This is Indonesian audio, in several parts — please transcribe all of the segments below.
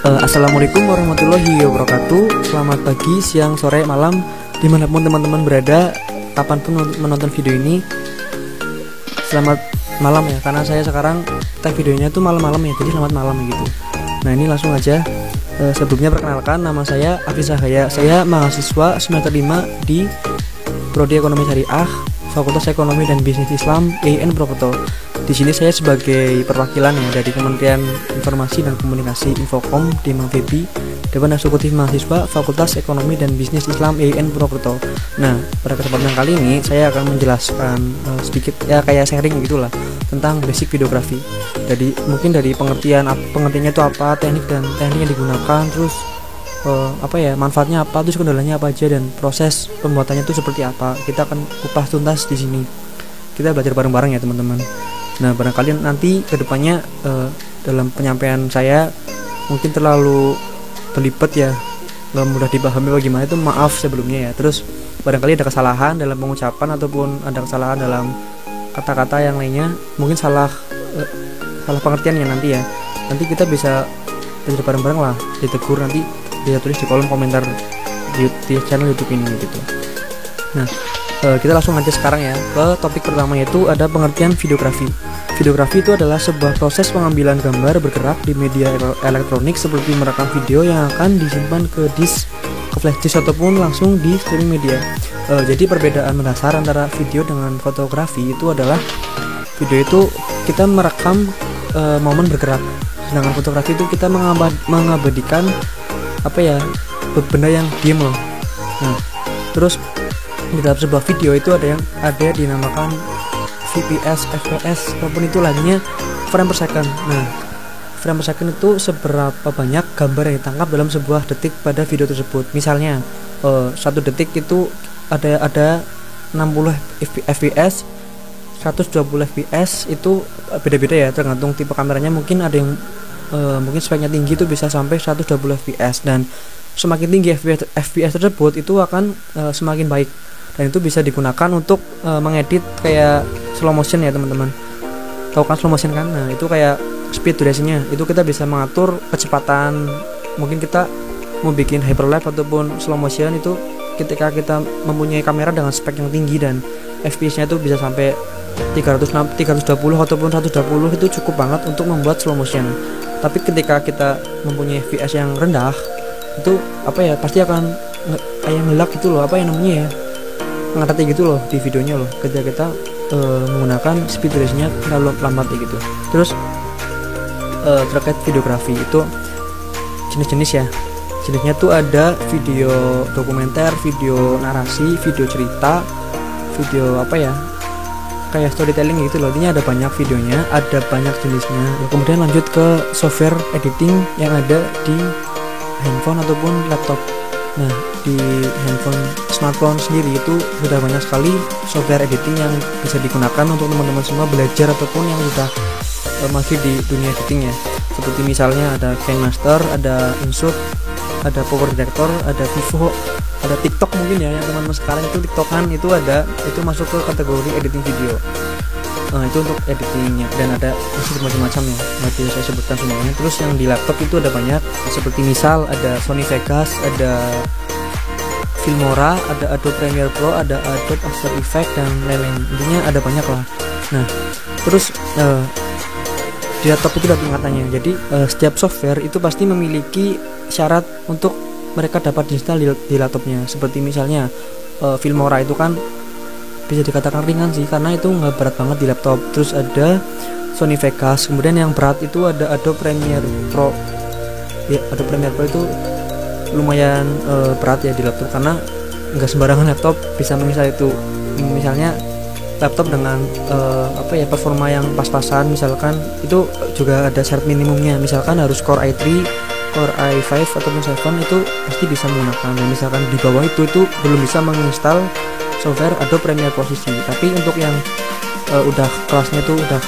Assalamualaikum warahmatullahi wabarakatuh. Selamat pagi, siang, sore, malam, dimanapun teman-teman berada, kapanpun menonton video ini. Selamat malam ya, karena saya sekarang tag videonya tuh malam-malam ya, jadi selamat malam gitu. Nah ini langsung aja. Sebelumnya perkenalkan, nama saya Afis Sahaya. Saya mahasiswa semester 5 di Prodi Ekonomi Syariah, Fakultas Ekonomi dan Bisnis Islam IAIN Purwokerto. Di sini saya sebagai perwakilan ya dari Kementerian Informasi dan Komunikasi Infocom di Mafebi, Dewan Eksekutif Mahasiswa Fakultas Ekonomi dan Bisnis Islam IAIN Purwokerto. Nah, pada kesempatan kali ini saya akan menjelaskan sedikit ya kayak sharing gitulah tentang basic videografi. Jadi mungkin dari pengertiannya itu apa, teknik yang digunakan, terus manfaatnya apa, terus kendalanya apa aja, dan proses pembuatannya itu seperti apa. Kita akan kupas tuntas di sini. Kita belajar bareng-bareng ya teman-teman. Nah barangkali nanti kedepannya dalam penyampaian saya mungkin terlalu belibet ya, nggak mudah dipahami bagaimana, itu maaf sebelumnya ya. Terus barangkali ada kesalahan dalam pengucapan ataupun ada kesalahan dalam kata-kata yang lainnya, mungkin salah pengertiannya nanti ya. Nanti kita bisa belajar bareng-bareng lah, ditegur nanti bisa tulis di kolom komentar di channel YouTube ini gitu. Nah kita langsung aja sekarang ya ke topik pertama, yaitu ada pengertian videografi. Videografi itu adalah sebuah proses pengambilan gambar bergerak di media elektronik seperti merekam video yang akan disimpan ke disk, ke flash disk ataupun langsung di streaming media. Jadi perbedaan mendasar antara video dengan fotografi itu adalah video itu kita merekam momen bergerak, sedangkan fotografi itu kita mengabadikan benda yang diem loh. Nah, terus di dalam sebuah video itu ada dinamakan fps, fps, apapun itu lainnya, frame per second. Nah, frame per second itu seberapa banyak gambar yang ditangkap dalam sebuah detik pada video tersebut. Misalnya satu detik itu ada 60 fps, 120 fps, itu beda-beda ya tergantung tipe kameranya. Mungkin ada yang mungkin speknya tinggi itu bisa sampai 120 fps, dan semakin tinggi fps tersebut itu akan semakin baik, dan itu bisa digunakan untuk mengedit kayak slow motion ya teman-teman. Tahu kan slow motion kan? Nah itu kayak speed durasinya, itu kita bisa mengatur kecepatan. Mungkin kita mau bikin hyperlapse ataupun slow motion, itu ketika kita mempunyai kamera dengan spek yang tinggi dan fps nya itu bisa sampai 320 ataupun 120, itu cukup banget untuk membuat slow motion. Tapi ketika kita mempunyai fps yang rendah, itu pasti akan kayak ngelak gitu loh, ngerti gitu loh di videonya loh, ketika kita menggunakan speed durasinya terlalu lambat gitu. Terus terkait videografi itu jenis-jenis ya. Jenisnya tuh ada video dokumenter, video narasi, video cerita, video kayak storytelling gitu loh. Intinya ada banyak videonya, ada banyak jenisnya. Kemudian lanjut ke software editing yang ada di handphone ataupun laptop. Nah, di handphone, smartphone sendiri itu sudah banyak sekali software editing yang bisa digunakan untuk teman-teman semua belajar ataupun yang sudah masih di dunia editing ya. Seperti misalnya ada KineMaster, ada InShot, ada Power Director, ada Vivo, ada TikTok mungkin ya, yang teman-teman sekarang itu TikTokan itu masuk ke kategori editing video. Itu untuk editingnya, dan ada masih macam-macam ya, nanti saya sebutkan semuanya. Terus yang di laptop itu ada banyak, seperti misal ada Sony Vegas, ada Filmora, ada Adobe Premiere Pro, ada Adobe After Effects, dan lain-lain. Intinya ada banyak lah. Nah terus di laptop itu ada tingkatannya. Jadi setiap software itu pasti memiliki syarat untuk mereka dapat diinstal di laptopnya. Seperti misalnya Filmora itu kan bisa dikatakan ringan sih, karena itu nggak berat banget di laptop. Terus ada Sony Vegas, kemudian yang berat itu ada Adobe Premiere Pro. Ya, Adobe Premiere Pro itu lumayan berat ya di laptop, karena nggak sembarangan laptop bisa menginstal itu. Misalnya laptop dengan performa yang pas-pasan, misalkan itu juga ada syarat minimumnya. Misalkan harus Core i3, Core i5 ataupun 7 itu pasti bisa menggunakan. Dan misalkan di bawah itu belum bisa menginstal software Adobe Premiere Pro CC. Tapi untuk yang udah kelasnya itu udah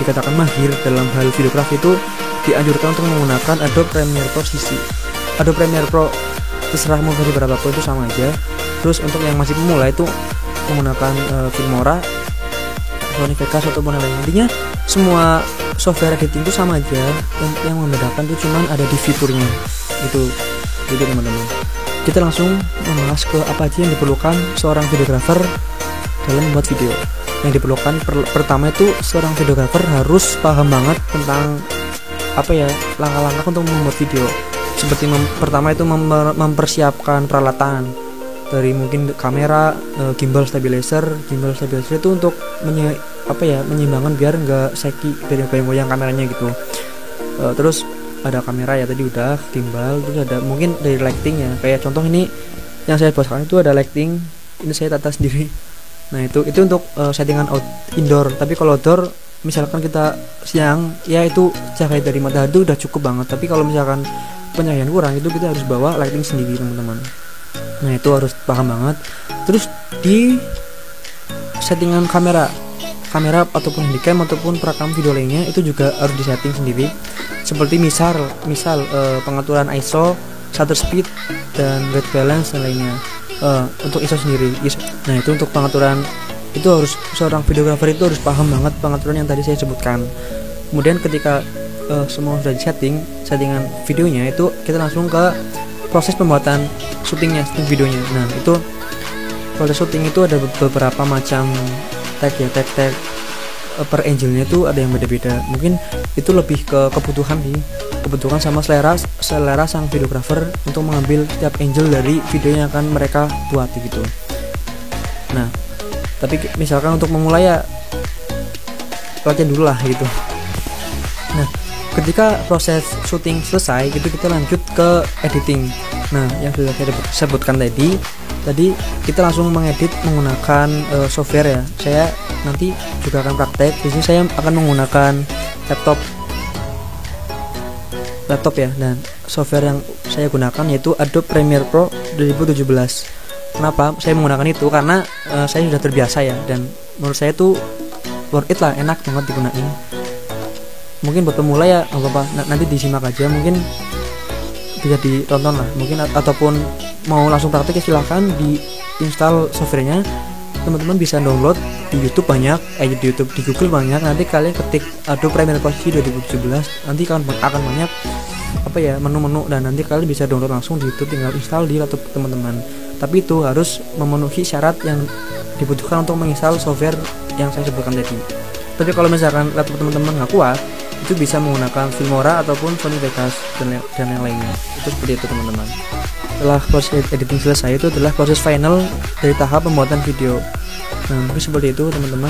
dikatakan mahir dalam hal videografi, itu dianjurkan untuk menggunakan Adobe Premiere Pro CC. Adobe Premiere Pro terserah mau versi berapapun itu sama aja. Terus untuk yang masih pemula itu menggunakan Filmora, Sony Vegas ataupun yang lain. Intinya semua software editing itu sama aja, yang membedakan itu cuman ada di fiturnya itu teman-teman. Kita langsung membahas ke apa aja yang diperlukan seorang videographer dalam membuat video. Yang diperlukan pertama itu seorang videographer harus paham banget tentang apa ya, langkah-langkah untuk membuat video. Seperti pertama itu mempersiapkan peralatan dari mungkin kamera, gimbal stabilizer itu untuk menyeimbangkan biar nggak shaky dari goyang kameranya gitu. Terus ada kamera ya tadi udah, gimbal, terus ada mungkin dari lighting ya, kayak contoh ini yang saya buat sekarang itu ada lighting, ini saya tata sendiri. Nah itu untuk settingan indoor. Tapi kalau outdoor misalkan kita siang ya itu cahaya dari matahari itu udah cukup banget. Tapi kalau misalkan pencahayaan kurang itu kita harus bawa lighting sendiri teman-teman. Nah itu harus paham banget. Terus di settingan kamera ataupun handycam ataupun perekam video lainnya itu juga harus disetting sendiri. Seperti misal pengaturan ISO, shutter speed, dan white balance dan lainnya. Untuk ISO sendiri. Nah itu untuk pengaturan itu harus seorang videographer itu harus paham banget pengaturan yang tadi saya sebutkan. Kemudian ketika semua sudah settingan videonya, itu kita langsung ke proses pembuatan syuting videonya. Nah itu proses syuting itu ada beberapa macam tag per angle-nya itu ada yang beda-beda. Mungkin itu lebih ke kebutuhan sama selera sang videographer untuk mengambil setiap angle dari video yang akan mereka buat gitu. Nah tapi misalkan untuk memulai ya latihan dulu lah gitu. Nah ketika proses syuting selesai itu kita lanjut ke editing. Nah yang sudah saya sebutkan tadi kita langsung mengedit menggunakan software ya. Saya nanti juga akan praktek. Di sini saya akan menggunakan laptop ya, dan software yang saya gunakan yaitu Adobe Premiere Pro 2017. Kenapa saya menggunakan itu? Karena saya sudah terbiasa ya, dan menurut saya itu worth it lah, enak banget digunain. Mungkin buat pemula ya nanti disimak aja, mungkin bisa ditonton lah mungkin, ataupun mau langsung praktek ya silahkan diinstal softwarenya. Teman-teman bisa download di YouTube banyak, di Google banyak. Nanti kalian ketik Adobe Premiere Pro 2017, nanti akan banyak menu-menu, dan nanti kalian bisa download langsung di YouTube, tinggal install di laptop teman-teman. Tapi itu harus memenuhi syarat yang dibutuhkan untuk menginstal software yang saya sebutkan tadi. Tapi kalau misalkan laptop teman-teman nggak kuat, itu bisa menggunakan Filmora ataupun Sony Vegas dan yang lainnya. Itu seperti itu teman-teman. Setelah proses editing selesai, itu adalah proses final dari tahap pembuatan video. Nah mungkin seperti itu teman-teman.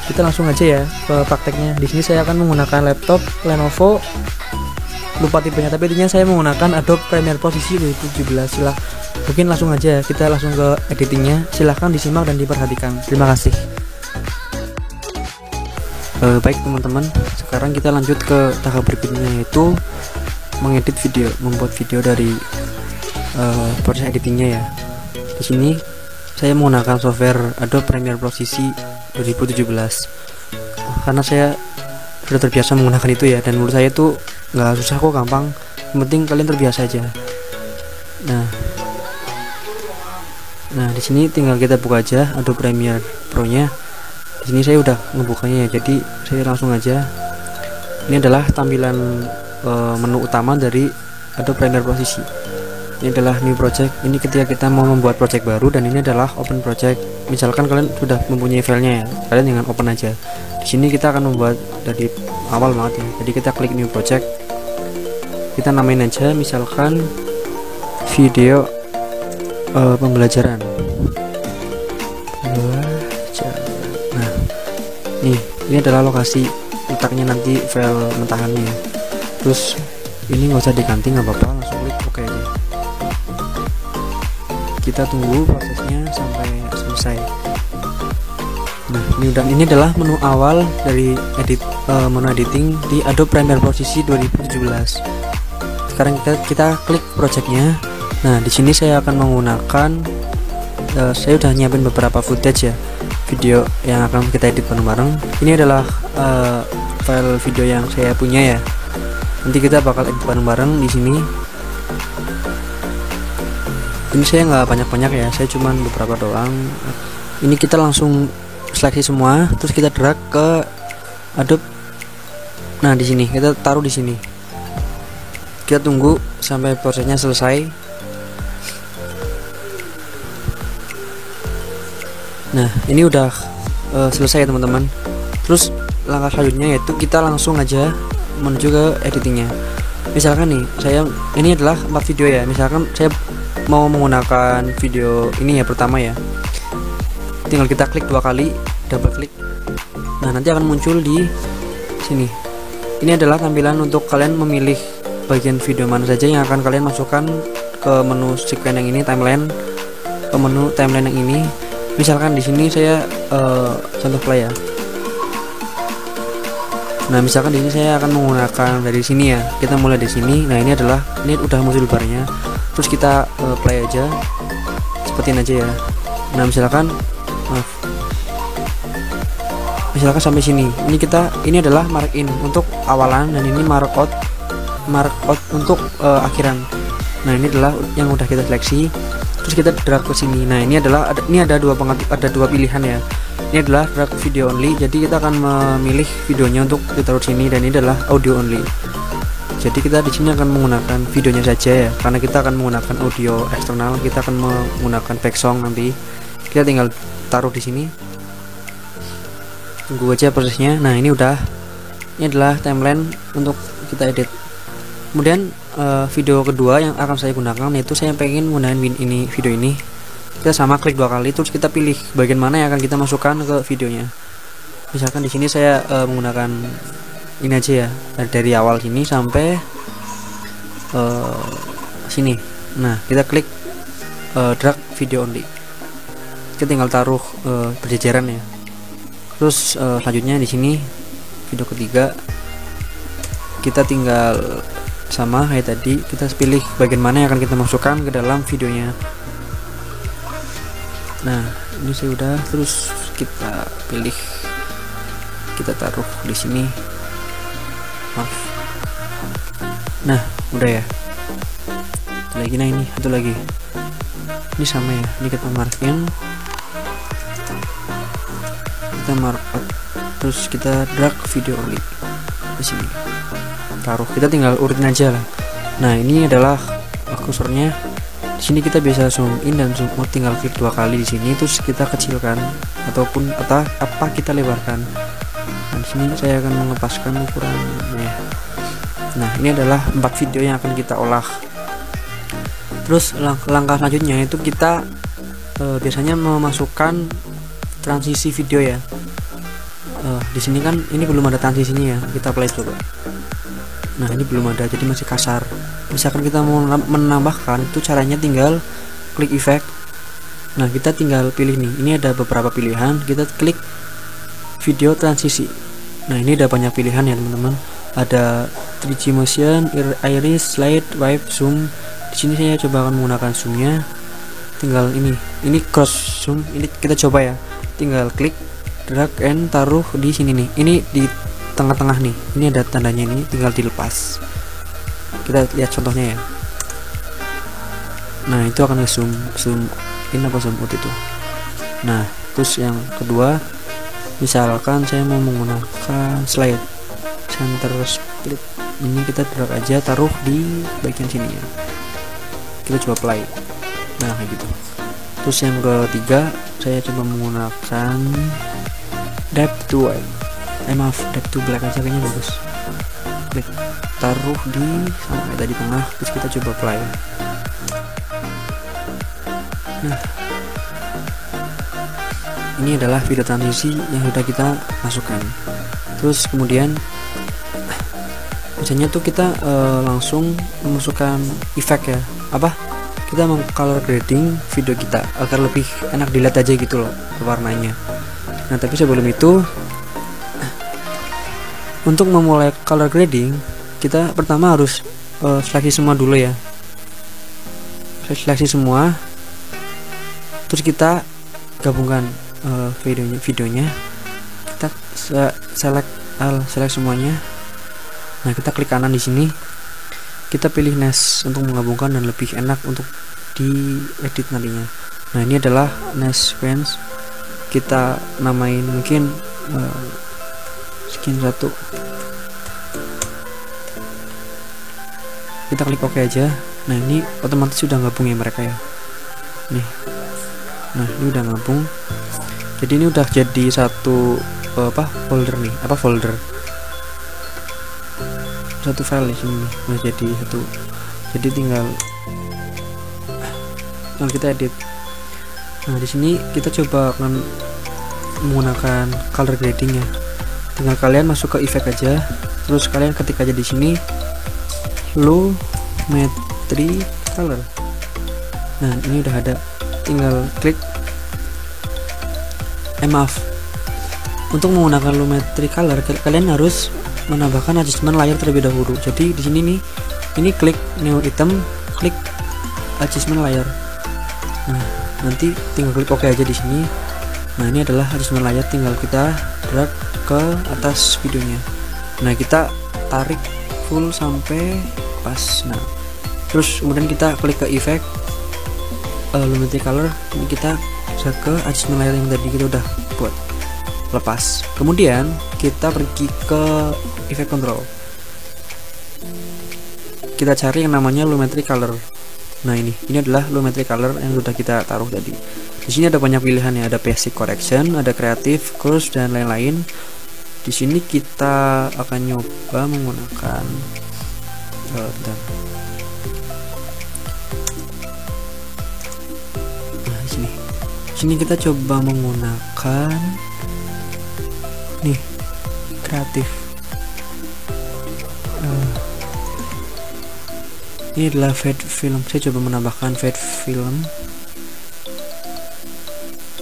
Kita langsung aja ya ke prakteknya. Di sini saya akan menggunakan laptop Lenovo, lupa tipenya, tapi intinya saya menggunakan Adobe Premiere Pro 2017. Mungkin langsung aja kita langsung ke editingnya. Silahkan disimak dan diperhatikan. Terima kasih. Baik teman-teman, sekarang kita lanjut ke tahap berikutnya, yaitu mengedit video, membuat video dari proses editingnya ya. Di sini saya menggunakan software Adobe Premiere Pro CC 2017 karena saya sudah terbiasa menggunakan itu ya, dan menurut saya itu nggak susah kok, gampang, yang penting kalian terbiasa aja. Nah di sini tinggal kita buka aja Adobe Premiere Pro nya. Di sini saya udah ngebukanya ya, jadi saya langsung aja. Ini adalah tampilan menu utama dari Adobe Premiere Pro CC. Ini adalah new project. Ini ketika kita mau membuat project baru, dan ini adalah open project. Misalkan kalian sudah mempunyai filenya ya, kalian dengan open aja. Di sini kita akan membuat dari awal banget ya. Jadi kita klik new project, kita namain aja misalkan video pembelajaran. Nah ini adalah lokasi letaknya nanti file mentahannya. Terus ini nggak usah diganti, nggak apa-apa, langsung klik oke aja. Kita tunggu prosesnya sampai selesai. Nah ini adalah menu awal dari menu editing di Adobe Premiere Pro CC 2017. Sekarang kita klik projectnya. Nah di sini saya akan menggunakan saya udah nyiapin beberapa footage ya, video yang akan kita edit bareng-bareng. Ini adalah file video yang saya punya ya. Nanti kita bakal edit bareng-bareng di sini. Ini saya nggak banyak-banyak ya, saya cuman beberapa doang. Ini kita langsung seleksi semua, terus kita drag ke Adobe Nah, di sini kita taruh di sini. Kita tunggu sampai prosesnya selesai. Nah, ini udah selesai ya teman-teman. Terus langkah selanjutnya yaitu kita langsung aja menuju ke editingnya. Misalkan nih, ini adalah 4 video ya. Misalkan saya mau menggunakan video ini ya pertama ya. Tinggal kita klik 2 kali, double klik. Nah, nanti akan muncul di sini. Ini adalah tampilan untuk kalian memilih bagian video mana saja yang akan kalian masukkan ke menu sequence yang ini, timeline, ke menu timeline yang ini. Misalkan di sini saya contoh play ya. Nah, misalkan di sini saya akan menggunakan dari sini ya. Kita mulai di sini. Nah, ini udah muncul barnya. Terus kita play aja. Sepertiin aja ya. Nah, misalkan sampai sini. Ini adalah mark in untuk awalan dan ini mark out untuk akhiran. Nah, ini adalah yang udah kita seleksi. Terus kita drag ke sini. Nah, ini ada dua pilihan ya. Ini adalah drag video only, jadi kita akan memilih videonya untuk ditaruh sini, dan ini adalah audio only. Jadi kita di sini akan menggunakan videonya saja ya, karena kita akan menggunakan audio eksternal, kita akan menggunakan back song nanti. Kita tinggal taruh di sini. Tunggu aja prosesnya. Nah, ini adalah timeline untuk kita edit. Kemudian video kedua yang akan saya gunakan yaitu saya pengen menggunakan video ini. Kita sama klik 2 kali, terus kita pilih bagian mana yang akan kita masukkan ke videonya. Misalkan di sini saya menggunakan ini aja ya, dari awal sini sampai sini. Nah, kita klik drag video only. Kita tinggal taruh berjajaran ya. Terus selanjutnya di sini video ketiga kita tinggal sama kayak tadi, kita pilih bagian mana yang akan kita masukkan ke dalam videonya. Nah, ini saya udah, terus kita pilih, kita taruh di sini. Maaf. Nah, udah ya. Satu lagi. Ini sama ya. Ini kita markin. Kita mark out. Terus kita drag video only di sini. Taruh. Kita tinggal urutin aja lah. Nah, ini adalah kursornya. Di sini kita bisa zoom in dan zoom out, tinggal klik 2 kali di sini, terus kita kecilkan ataupun apa kita lebarkan. Nah, di sini saya akan mengepaskan ukurannya. Nah, ini adalah 4 video yang akan kita olah. Terus langkah selanjutnya itu kita biasanya memasukkan transisi video ya. Di sini kan ini belum ada transisinya ya. Kita play coba. Nah, ini belum ada, jadi masih kasar. Misalkan kita mau menambahkan, itu caranya tinggal klik effect. Nah, kita tinggal pilih nih. Ini ada beberapa pilihan. Kita klik video transisi. Nah, ini ada banyak pilihan ya teman-teman. Ada 3G motion, iris, slide, wipe, zoom. Di sini saya coba akan menggunakan zoomnya. Tinggal ini cross zoom. Ini kita coba ya. Tinggal klik, drag and taruh di sini nih. Ini di tengah-tengah nih. Ini ada tandanya ini, tinggal dilepas. Kita lihat contohnya ya. Nah, itu akan zoom in apa zoom out itu. Nah, terus yang kedua, misalkan saya mau menggunakan slide center split. Ini kita drag aja, taruh di bagian sini ya. Kita coba play. Nah, kayak gitu. Terus yang ketiga, saya coba menggunakan depth to white. Depth to black aja, kayaknya bagus. Klik, taruh di sama kayak tadi tengah, terus kita coba play. Nah, ini adalah video transisi yang sudah kita masukkan. Terus kemudian biasanya tuh kita langsung memasukkan efek ya, kita color grading video kita agar lebih enak dilihat aja gitu loh warnanya. Nah, tapi sebelum itu, untuk memulai color grading, kita pertama harus seleksi semua dulu ya. Seleksi semua, terus kita gabungkan videonya. Kita select semuanya. Nah, kita klik kanan di sini. Kita pilih Nest untuk menggabungkan dan lebih enak untuk diedit nantinya. Nah, ini adalah Nest sequence. Kita namain mungkin skin 1. kita klik OK aja. Nah ini otomatis sudah gabung ya mereka ya nih. Nah ini udah gabung, jadi ini udah jadi satu folder nih, folder satu file di sini udah jadi satu. Jadi tinggal kita edit. Nah di sini kita coba akan menggunakan color grading ya. Tinggal kalian masuk ke effect aja, terus kalian ketik aja di sini Lumetri color. Nah ini udah ada, tinggal klik. Maaf, untuk menggunakan Lumetri color kalian harus menambahkan adjustment layer terlebih dahulu. Jadi di sini nih, ini klik new item, klik adjustment layer. Nah nanti tinggal klik OK aja di sini. Nah ini adalah adjustment layer, tinggal kita drag ke atas videonya. Nah kita tarik full sampai pas. Nah terus kemudian kita klik ke effect Lumetri color. Ini kita bisa ke adjustment layer yang tadi kita udah buat, lepas. Kemudian kita pergi ke effect control, kita cari yang namanya Lumetri color. Nah ini adalah Lumetri color yang sudah kita taruh tadi. Di sini ada banyak pilihan ya, ada basic correction, ada creative, curves dan lain-lain. Di sini kita akan nyoba menggunakan bentar. Nah di sini kita coba menggunakan nih kreatif. Ini adalah fade film. Saya coba menambahkan fade film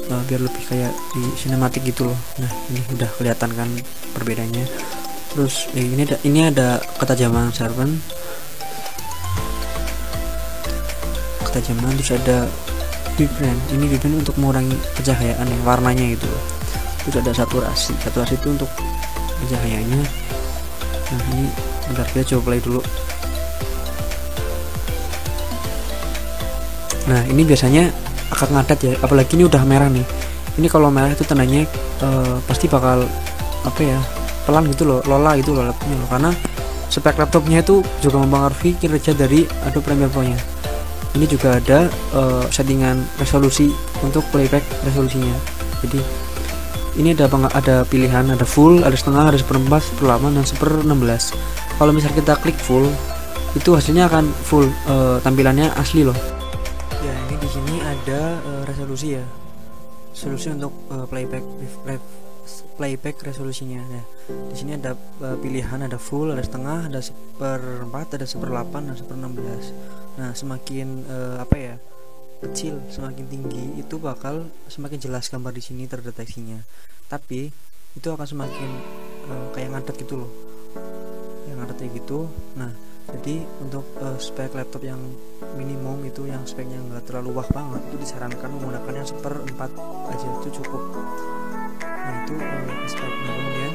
biar lebih kayak di sinematik gitu loh. Nah ini udah kelihatan kan perbedaannya. Terus ini ada ketajaman sharpen, terus ada vibrant. Ini vibrant untuk mengurangi pencahayaan ya, warnanya itu loh. Terus ada saturasi itu untuk pencahayaannya. Nah ini bentar, kita coba play dulu. Nah ini biasanya akan ngadat ya, apalagi ini udah merah nih. Ini kalau merah itu tandanya pasti bakal pelan gitu loh, lola gitu loh laptopnya loh, karena spek laptopnya itu juga mempengaruhi kinerja dari Adobe Premiere Pro nya. Ini juga ada settingan resolusi untuk playback resolusinya. Jadi ini ada pilihan, ada full, ada setengah, ada 1/4, 1/8 dan 1/16. Kalau misal kita klik full, itu hasilnya akan full, tampilannya asli loh. Ya ini di sini ada resolusi ya, resolusi untuk playback resolusinya. Nah di sini ada pilihan, ada full, ada setengah, ada 1/4, ada 1/8 dan 1/16. Nah semakin kecil, semakin tinggi, itu bakal semakin jelas gambar di sini terdeteksinya. Tapi itu akan semakin kayak ngadet gitu loh, yang ngadet kayak gitu. Nah jadi untuk spek laptop yang minimum itu, yang speknya nggak terlalu wah banget, itu disarankan menggunakan yang 1/4 aja, itu cukup. Nah itu speknya. Kemudian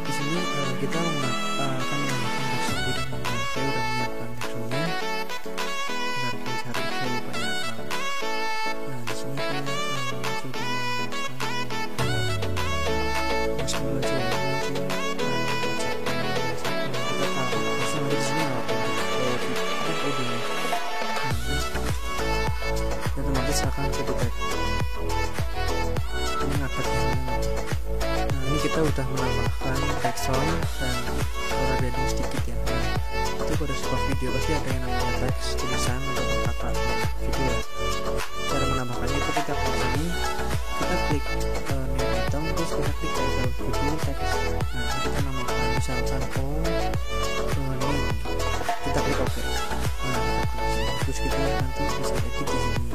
di sini kita akan menggunakan background video. Saya udah menyiapkan backgroundnya. Bentar, saya cari, saya lupa ya. Nah di sini saya coba menggunakan mas dulu aja ya. Otomatis akan jadi back. Ini ngapain? Nah ini kita udah menambahkan background dan color grading sedikit ya. Nah, itu pada sebuah video pasti ada yang namanya teks, tulisan atau kata gitu ya. Cara menambahkannya itu kita klik sini, kita klik new item, terus kita klik title video teks. Nah ini kita namakan misalkan name. Kita klik OK. Nah terus kita nanti bisa edit di sini.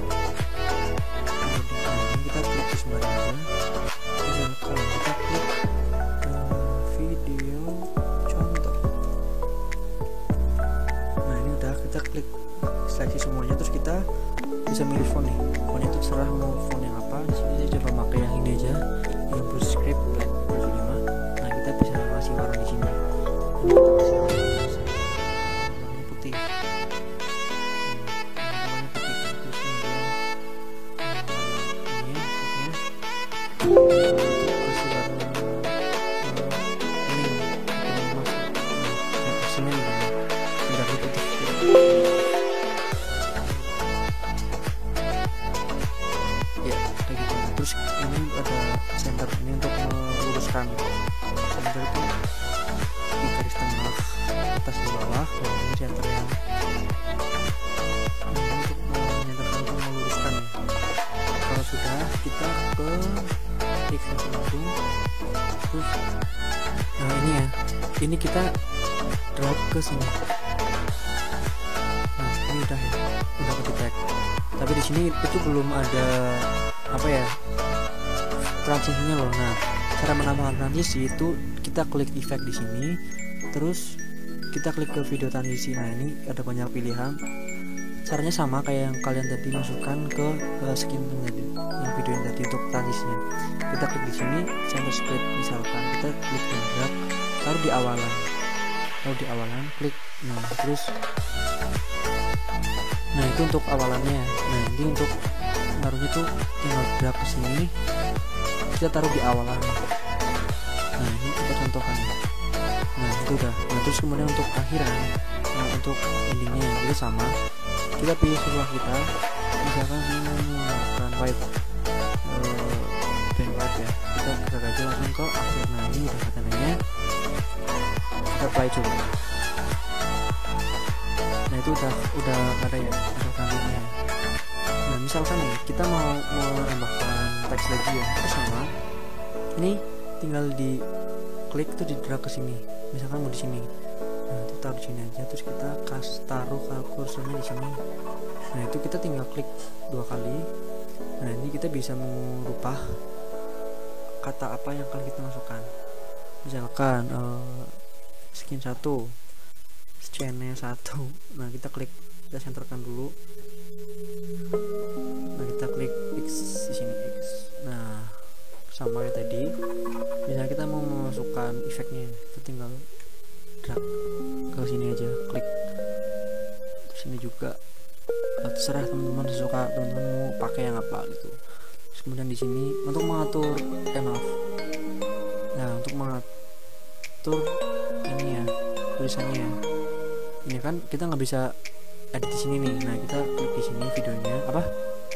Kita klik di sebelah aja. Misalkan kita klik video contoh. Nah ini udah, kita klik seleksi semuanya, terus kita bisa milih font nih. Fontnya itu terserah mau font yang apa. Di sini saya coba pakai yang ini aja, yang Bluescript Black 25. Nah kita bisa ngasih warna di sini. Warnanya putih. center. Ini untuk meluruskan center itu di garis tengah atas di bawah. Ini center yang untuk menyenterkan atau meluruskan ya. Kalau sudah, kita ke extension langsung. Terus nah ini ya, ini kita drag ke sini. Nah ini udah ya, udah ke detect. Tapi di sini itu belum ada apa ya, transisinya loh. Nah cara menambahkan transisi itu kita klik effect di sini, terus kita klik ke video transisi. Nah ini ada banyak pilihan. Caranya sama kayak yang kalian tadi masukkan ke skin tadi, yang video yang tadi untuk transisinya. Kita klik di sini, center split misalkan, kita klik dan drag, taruh di awalan, klik. Nah terus, nah itu untuk awalannya. Nah ini untuk taruhnya tuh tinggal drag ke sini, kita taruh di awalan. Nah ini kita contohkan. Nah itu udah. Nah terus kemudian untuk akhiran, nah untuk endingnya itu sama. Kita pilih sebelah kita, misalkan ini menggunakan white backlight ya, kita drag aja langsung ke akhir. Nah ini udah katanya, kita play coba. Nah itu udah ada ya, udah kandinya. Nah misalkan nih kita mau menambahkan teks lagi ya, itu sama. Ini tinggal di klik tuh, di drag ke sini. Misalkan mau di sini. Nah itu taruh di sini aja, terus kita taruh kursornya di sini. Nah itu kita tinggal klik 2 kali. Nah ini kita bisa mengubah kata apa yang akan kita masukkan. Misalkan skin 1, channel 1. Nah kita klik, kita senterkan dulu. Nah kita klik X di sini, X. Nah sama kayak tadi. Misalnya kita mau memasukkan efeknya, kita tinggal drag ke sini aja, klik sini juga. Terserah teman-teman suka, teman-teman mau pakai yang apa gitu. Terus kemudian di sini untuk mengatur maaf. Nah untuk mengatur ini ya, tulisannya ya. Ini kan kita nggak bisa edit di sini nih. Nah kita klik di sini videonya apa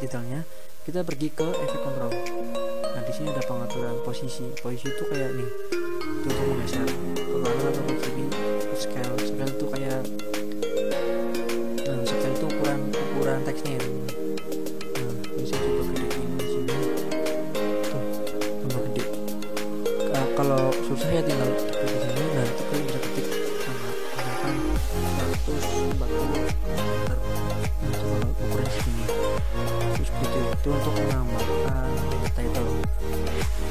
detailnya, kita pergi ke efek control. Nah di sini ada pengaturan posisi itu kayak nih, itu untuk menggeser ke kanan atau ke kiri. Scale itu kayak scale itu ukuran teksnya ya. Nah bisa coba gedein di sini tuh, tambah gede. Kalau susah ya tinggal klik di sini. Nah itu kalian bisa ketik misalkan 140 meter. Nah coba ukuran segini, terus gitu. Itu untuk menambahkan title.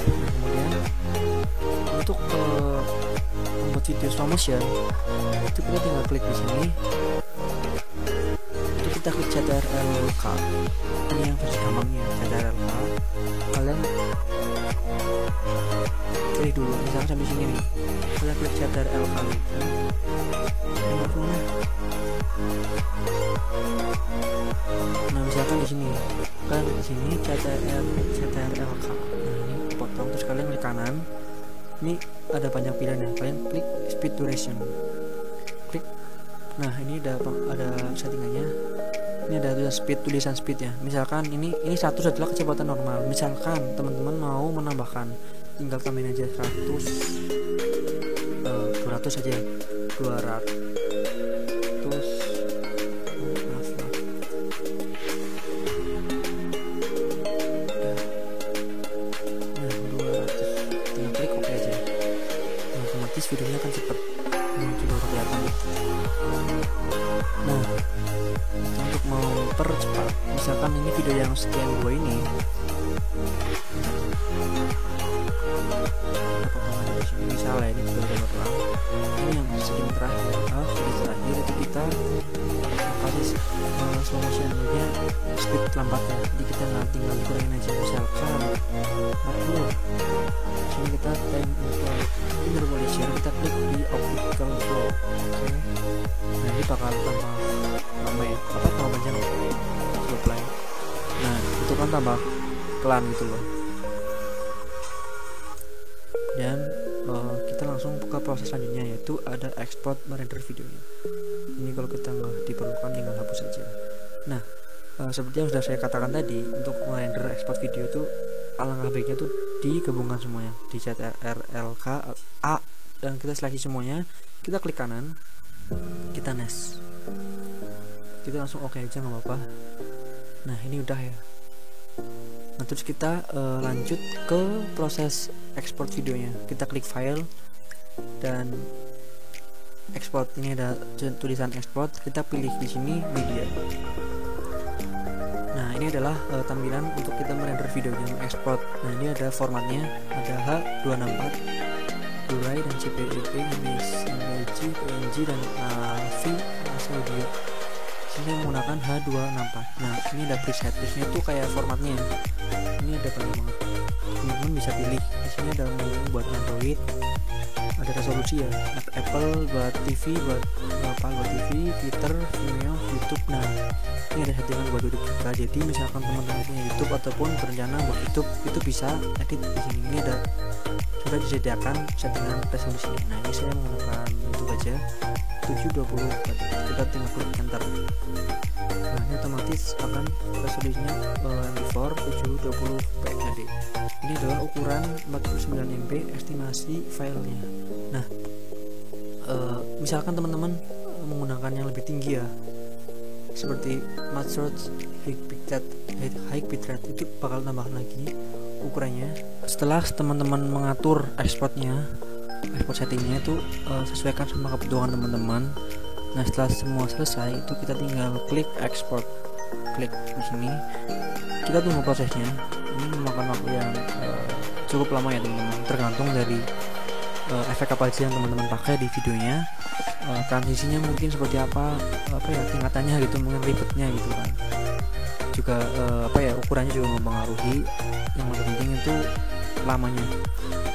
Nah kemudian untuk membuat video slow motion itu kita tinggal klik di sini. Itu kita klik CTRL-K. Ini yang versi gampangnya, CTRL-K. Kalian pilih dulu, misalnya sampai sini nih. Kalian klik CTRL-K gitu. Nah misalkan di sini, kan di sini CTRL-K. Nah ini potong, terus kalian klik kanan. Ini ada banyak pilihan ya, kalian klik speed duration, klik. Nah ini ada settingannya. Ini ada tulisan speed ya. Misalkan ini 100 adalah kecepatan normal. Misalkan teman-teman mau menambahkan, tinggal tambahin aja 200 aja, 200. Videonya akan cepet coba kelihatan. Nah untuk mempercepat, misalkan ini video yang sekian gua ini, ada potongan di sini misalnya ini video yang pertama, ini yang segini terakhir, itu kita kasih slow motionnya speed lambatnya, jadi kita tinggal kurangin aja, misalkan 40. Sini kita time untuk interpolation, kita klik di optical flow. Oke. Nah ini bakal tambah lama ya, tambah panjang slow play. Nah itu kan tambah pelan gitu loh. Dan kita langsung ke proses selanjutnya, yaitu ada export merender videonya. Ini kalau kita nggak diperlukan tinggal hapus saja. Nah seperti yang sudah saya katakan tadi, untuk merender export video itu alangkah baiknya tuh digabungkan semuanya di CTRL-K A, dan kita seleksi semuanya, kita klik kanan, kita next, kita langsung oke aja nggak apa-apa. Nah ini udah ya. Nah terus kita lanjut ke proses export videonya. Kita klik file dan export. Ini ada tulisan export, kita pilih di sini media. Nah ini adalah tampilan untuk kita merender videonya, export. Nah ini ada formatnya, ada H264, Blu-ray dan JPEG, MPG, PNG dan AV audio. Sini menggunakan H264. Nah ini ada preset, di sini tuh kayak formatnya. Ini ada banyak banget. Teman-teman bisa pilih. Di sini ada buat Android, ada resolusi ya. Apple buat TV, buat TV, Twitter, Vimeo, YouTube. Nah ini ada settingan buat YouTube juga. Jadi misalkan teman-teman punya YouTube ataupun berencana buat YouTube, itu bisa edit di sini. Ini ada sudah disediakan settingan resolusinya. Nah ini saya menggunakan YouTube aja 720. Kita tinggal klik enter. Nah ini otomatis akan resolusinya MP4 720p HD. Ini adalah ukuran 49 MB estimasi filenya. Nah misalkan teman-teman menggunakan yang lebih tinggi ya, seperti Matrix high bitrate, itu bakal tambah lagi ukurannya. Setelah teman-teman mengatur export settingnya itu sesuaikan sama kebutuhan teman-teman. Nah setelah semua selesai itu kita tinggal klik export, klik di sini, kita tunggu prosesnya. Ini memakan waktu yang cukup lama ya teman-teman, tergantung dari efek apa aja yang teman-teman pakai di videonya. Transisinya mungkin seperti apa ya tingkatannya gitu, mungkin ribetnya gitu kan. Juga ukurannya juga mempengaruhi. Yang lebih penting itu lamanya.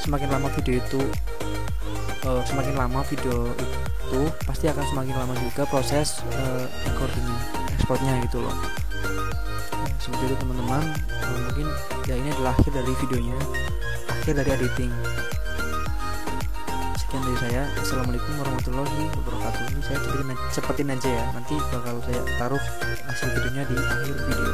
Semakin lama video itu pasti akan semakin lama juga proses recordingnya, exportnya gitu loh. Seperti itu teman-teman. Mungkin ya ini adalah akhir dari videonya, akhir dari editing. Sekian dari saya. Assalamualaikum warahmatullahi wabarakatuh. Ini saya cepetin aja ya, nanti bakal saya taruh hasil videonya di akhir video.